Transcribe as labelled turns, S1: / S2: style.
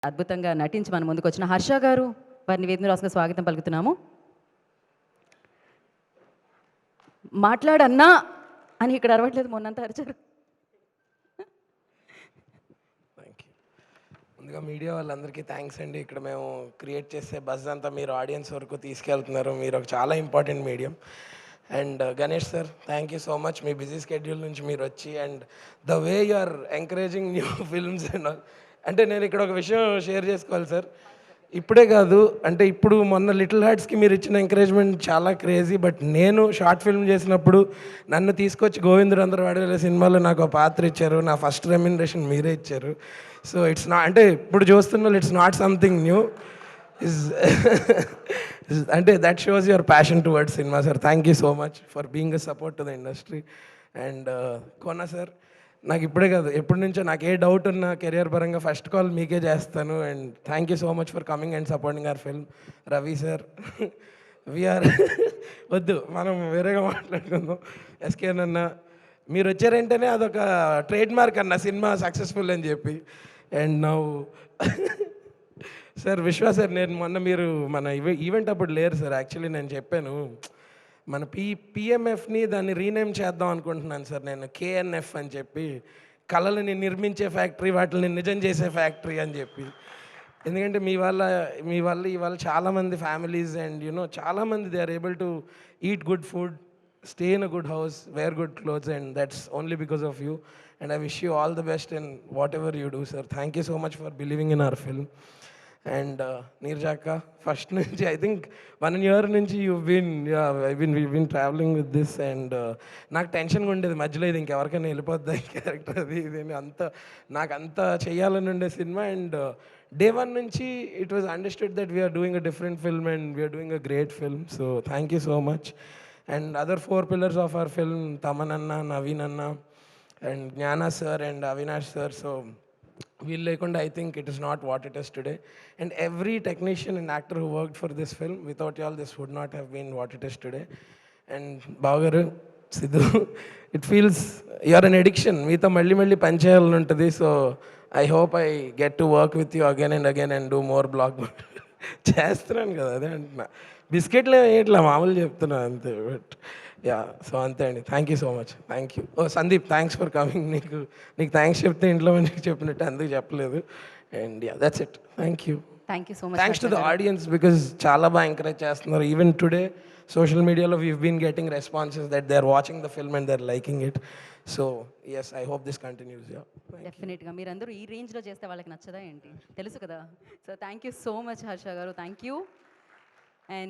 S1: అద్భుతంగా నటించి మన ముందుకు వచ్చిన హర్ష గారు వారిని వేదిక రాసుగా స్వాగతం పలుకుతున్నాము. మాట్లాడన్నా అని ఇక్కడ అరవట్లేదు, మొన్నంతా అరిచారు.
S2: ముందుగా మీడియా వాళ్ళందరికీ థ్యాంక్స్ అండి. ఇక్కడ మేము క్రియేట్ చేసే బజ్ అంతా మీరు ఆడియన్స్ వరకు తీసుకెళ్తున్నారు. మీరు ఒక చాలా important medium. And Ganesh sir, thank you so much. మీ బిజీ స్కెడ్యూల్ నుంచి మీరు వచ్చి and the way you are encouraging new films and all. అంటే నేను ఇక్కడ ఒక విషయం షేర్ చేసుకోవాలి సార్. ఇప్పుడే కాదు, అంటే ఇప్పుడు మొన్న లిటిల్ హార్ట్స్కి మీరు ఇచ్చిన ఎంకరేజ్మెంట్ చాలా క్రేజీ. బట్ నేను షార్ట్ ఫిల్మ్ చేసినప్పుడు నన్ను తీసుకొచ్చి గోవిందుడు వాడే సినిమాలో నాకు ఒక పాత్ర ఇచ్చారు. నా ఫస్ట్ రెమ్యునరేషన్ మీరే ఇచ్చారు. సో ఇట్స్ నాట్, అంటే ఇప్పుడు చూస్తున్న it's not something new is అంటే that shows your passion towards cinema sir. Thank you so much for being a support to the industry. And Kona sir, నాకు ఇప్పుడే కాదు ఎప్పటి నుంచో నాకు ఏ డౌట్ ఉన్నా కెరియర్ పరంగా ఫస్ట్ కాల్ మీకే చేస్తాను. And thank you so much for coming and supporting our film. Ravi sir, VR వద్దు మనం వేరేగా మాట్లాడుకుందాం. ఎస్కేన్ అన్న, మీరు వచ్చారంటేనే అదొక ట్రేడ్ మార్క్ అన్న సినిమా సక్సెస్ఫుల్ అని చెప్పి. And now sir Vishwa sir, నేను మొన్న మీరు మన ఈవెంట్ అప్పుడు లేరు సార్. యాక్చువల్లీ నేను చెప్పాను మన పిఎంఎఫ్ని దాన్ని రీనేమ్ చేద్దాం అనుకుంటున్నాను సార్ నేను, కేఎన్ఎఫ్ అని చెప్పి, కళలని నిర్మించే ఫ్యాక్టరీ, వాటిని నిజం చేసే ఫ్యాక్టరీ అని చెప్పి. ఎందుకంటే మీ వల్ల ఇవాళ చాలామంది ఫ్యామిలీస్ అండ్ యూనో చాలామంది they are able to eat good food, stay in a good house, wear good clothes, and that's only because of you. And I wish you all the best in whatever you do sir. Thank you so much for believing in our film. And నీర్జాక్క, first నుంచి I think 1 year నుంచి we been traveling with this. And నాకు టెన్షన్గా ఉండేది మధ్యలో, ఇది ఇంకెవరికైనా వెళ్ళిపోద్దా ఈ క్యారెక్టర్, అది ఇది నాకు అంత చేయాలని ఉండే సినిమా. అండ్ డే 1 నుంచి it was understood that we're doing a different film and we're doing a great film. So thank you so much. And other 4 pillars of our film, Thaman అన్న, నవీన్ అన్న, and Gnana sir and Avinash sir. So వీళ్ళు లేకుండా I think it is not what it is today. And every technician and actor who worked for this film, without all this would not have been what it is today. And బావగారు, Siddhu, it feels you're an addiction. మీతో మళ్ళీ మళ్ళీ పనిచేయాలని ఉంటుంది. So I hope I get to work with you again and do more blog. చేస్తున్నాను కదా, అదే అంటున్నా. బిస్కెట్లు ఇట్లా మామూలు చెప్తున్నా అంతే. బట్ యా, సో అంతే అండి. Thank you so much. Thank you. Oh Sandeep, thanks for coming. నీకు థ్యాంక్స్ చెప్తే ఇంట్లో మంచిగా చెప్పినట్టు అందుకు చెప్పలేదు. And yeah, that's it. Thank you.
S1: Thank you so much.
S2: Thanks to the audiences because చాలా బాగా ఎంకరేజ్ చేస్తున్నారు. ఈవెన్ టుడే సోషల్ మీడియాలో we been getting responses that they are watching the film and they are liking it. So yes, I hope this continues. Yeah,
S1: డెఫినెట్గా మీరందరూ ఈ రేంజ్లో చేస్తే వాళ్ళకి నచ్చదా ఏంటి, తెలుసు కదా. So thank you so much Harsha గారు. Thank you.